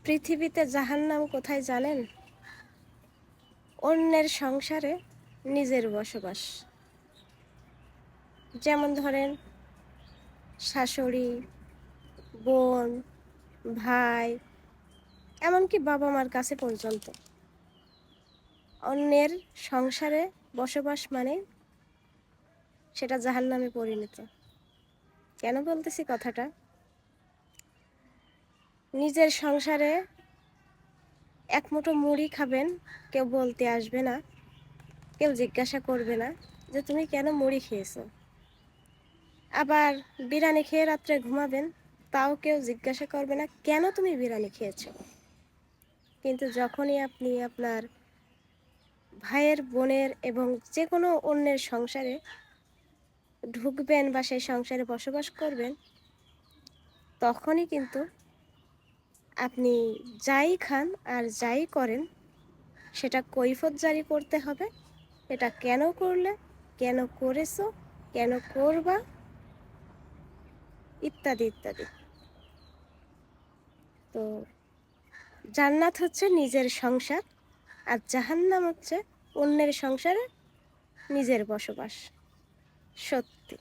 পৃথিবীতে জাহান্নাম কোথায় জানেন? অন্যের সংসারে নিজের বসবাস। যেমন ধরেন শাশুড়ি, বোন, ভাই, এমনকি বাবা মার কাছে পর্যন্ত অন্যের সংসারে বসবাস মানে সেটা জাহান্নামে পরিণত। কেন বলতেছি কথাটা? নিজের সংসারে এক মুঠো মুড়ি খাবেন, কেউ বলতে আসবে না, কেউ জিজ্ঞাসা করবে না যে তুমি কেন মুড়ি খেয়েছো। আবার বিরিয়ানি খেয়ে রাত্রে ঘুমাবেন, তাও কেউ জিজ্ঞাসা করবে না কেন তুমি বিরিয়ানি খেয়েছো। কিন্তু যখনই আপনি আপনার ভাইয়ের, বোনের এবং যে কোনো অন্যের সংসারে ঢুকবেন বা সেই সংসারে বসবাস করবেন, তখনই কিন্তু আপনি যাই খান আর যাই করেন সেটা কৈফিয়ত জারি করতে হবে। এটা কেন করলে, কেন করেছো, কেন করবা, ইত্যাদি ইত্যাদি। তো জান্নাত হচ্ছে নিজের সংসার, আর জাহান্নাম হচ্ছে অন্যের সংসারে নিজের বসবাস। সত্যি।